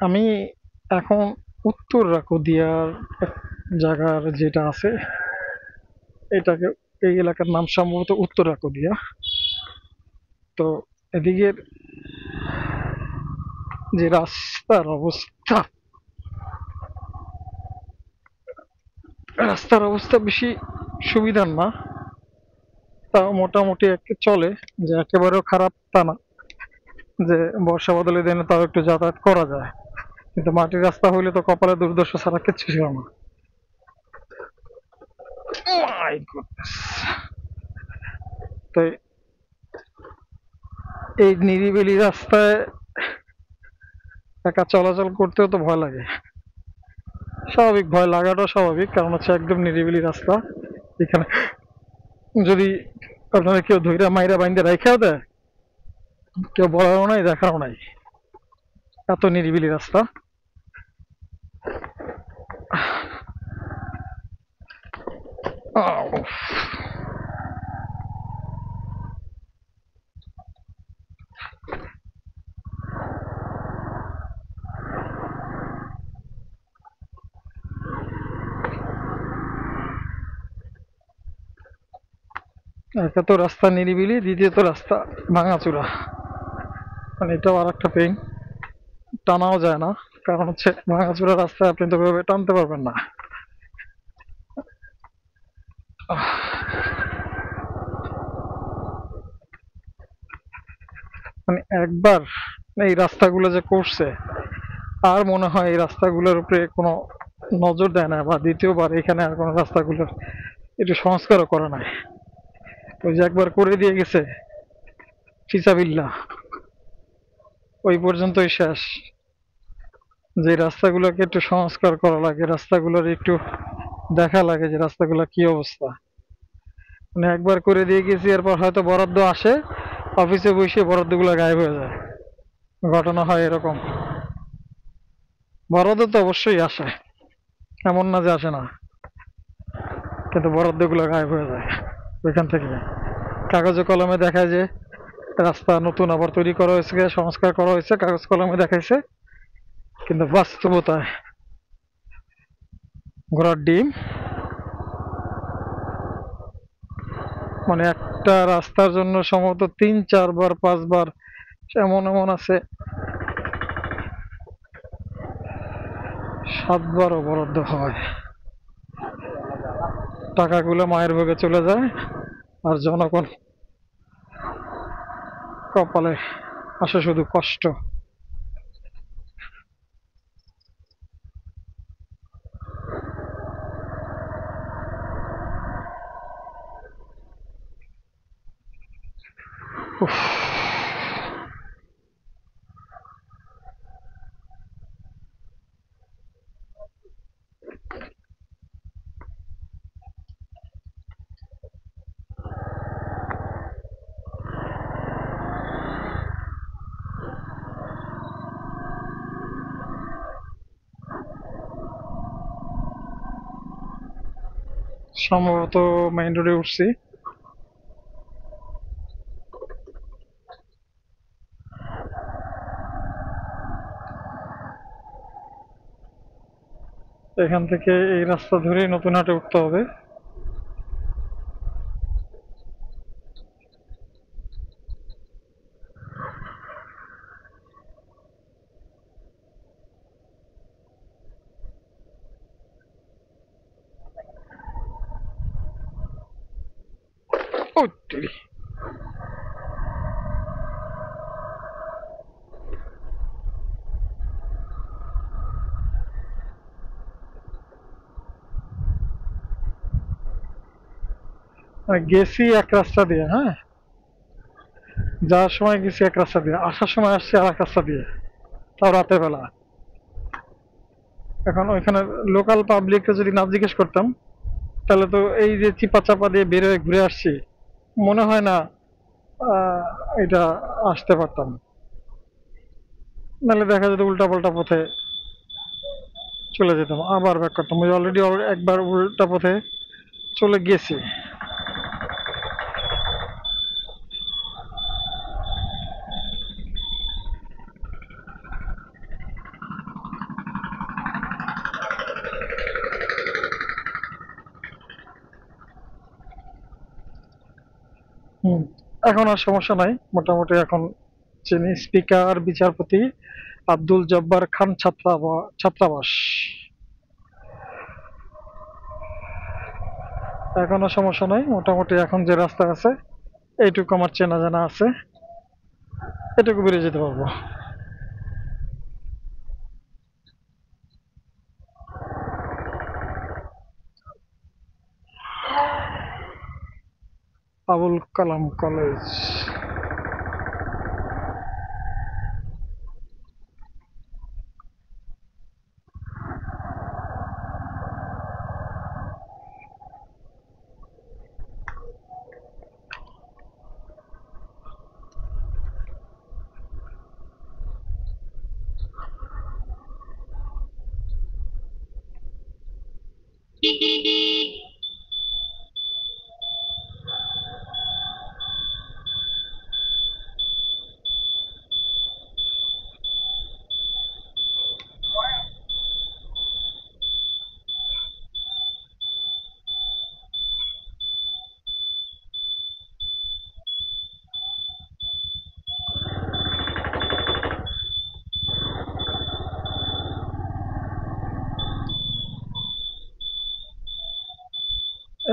আমি এখন উত্তর রাকুদিয়ার এক জায়গার যেটা আছে, এটাকে এই এলাকার নাম সম্ভবত উত্তর রাকুদিয়া। তো এদিকের যে রাস্তার অবস্থা, রাস্তার অবস্থা বেশি সুবিধার না, তাও মোটামুটি চলে, যে একেবারেও খারাপ তা না, যে বর্ষা বদলের দিনে তাও একটু যাতায়াত করা যায়। কিন্তু মাটির রাস্তা হইলে তো কপালে দুর্দশা ছাড়া কিচ্ছু ছিল না। My goodness! তো এই নিরিবিলি রাস্তায় একা চলাচল করতেও তো ভয় লাগে। স্বাভাবিক, ভয় লাগাটাও স্বাভাবিক, কারণ হচ্ছে একদম নিরিবিলি রাস্তা। এখানে যদি আপনারা কেউ ধইরা মাইরা বাইন্দা রাইখাও দেয়, কেউ বলারও নাই দেখারও নাই, এত নিরিবিলি রাস্তা। আহ, একে তো রাস্তা নিরিবিলি, দ্বিতীয়ত রাস্তা ভাঙাচুরা, মানে এটাও আর একটা পেইন। টানাও যায় না, কারণ হচ্ছে ভাঙাচুরা রাস্তায় আপনি তো ওইভাবে টানতে পারবেন না। মানে একবার এই রাস্তাগুলো যে করছে, আর মনে হয় এই রাস্তাগুলোর উপরে কোনো নজর দেয় না, বা দ্বিতীয়বার এখানে আর কোনো রাস্তাগুলোর একটু সংস্কারও করে নাই। ওই যে একবার করে দিয়ে গেছে ফিসাবিল্লাহ, ওই পর্যন্তই শেষ। যে রাস্তাগুলোকে একটু সংস্কার করা লাগে, রাস্তাগুলোর একটু দেখা লাগে যে রাস্তাগুলো কি অবস্থা। মানে একবার করে দিয়ে গেছি, এরপর হয়তো বরাদ্দ আসে, অফিসে বসে বরাদ্দগুলো গায়েব হয়ে যায়। ঘটনা হয় এরকম। বরাদ্দ তো অবশ্যই আসে, এমন না যে আসে না, কিন্তু বরাদ্দগুলো গায়েব হয়ে যায় ওইখান থেকে। কাগজে কলমে দেখায় যে রাস্তা নতুন আবার তৈরি করা হয়েছে, সংস্কার করা হয়েছে, কাগজ কলমে দেখাইছে, কিন্তু বাস্তবতায় ঘোড়ার ডিম। মানে একটা রাস্তার জন্য সম্ভবত 3-4 বার 5 বার, এমন এমন আছে 7 বারও বরাদ্দ হয়। টাকাগুলো মায়ের ভোগে চলে যায়, আর জনগণ কপালে আসে শুধু কষ্ট। উফ, সম্ভবত মেইন রোডে উঠছি। এখান থেকে এই রাস্তা ধরেই নতুন হাটে উঠতে হবে। ও তেরি। গেছি এক রাস্তা দিয়ে, হ্যাঁ, যাওয়ার সময় গেছি এক রাস্তা দিয়ে, আসার সময় আসছি আর এক রাস্তা দিয়ে, তাও রাতের বেলা। এখন ওইখানে লোকাল পাবলিককে যদি না জিজ্ঞেস করতাম, তাহলে তো এই যে চিপা চাপা দিয়ে বের হয়ে ঘুরে আসছি, মনে হয় না আহ, এটা আসতে পারতাম। নাহলে দেখা যেত উল্টা পাল্টা পথে চলে যেতাম, আবার ব্যাক করতাম। ওই অলরেডি একবার উল্টা পথে চলে গেছি। এখন আর সমস্যা নাই, মোটামুটি এখন যিনি স্পিকার বিচারপতি আব্দুল জব্বার খান ছাত্রাবাস, এখনো সমস্যা নাই। মোটামুটি এখন যে রাস্তা আছে এইটুকু আমার চেনা জানা আছে, এটুকু বেরিয়ে যেতে পারবো। আবুল কালাম কলেজ।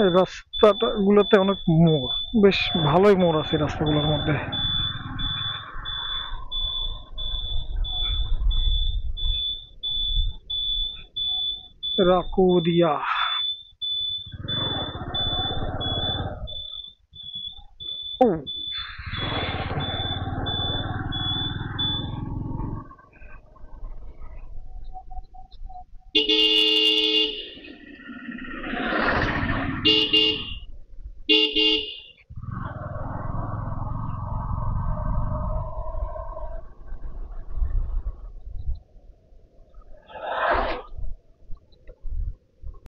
এই রাস্তাটা গুলোতে অনেক মোড়, বেশ ভালোই মোড় আছে রাস্তাগুলোর মধ্যে। রাকুদিয়া। ও,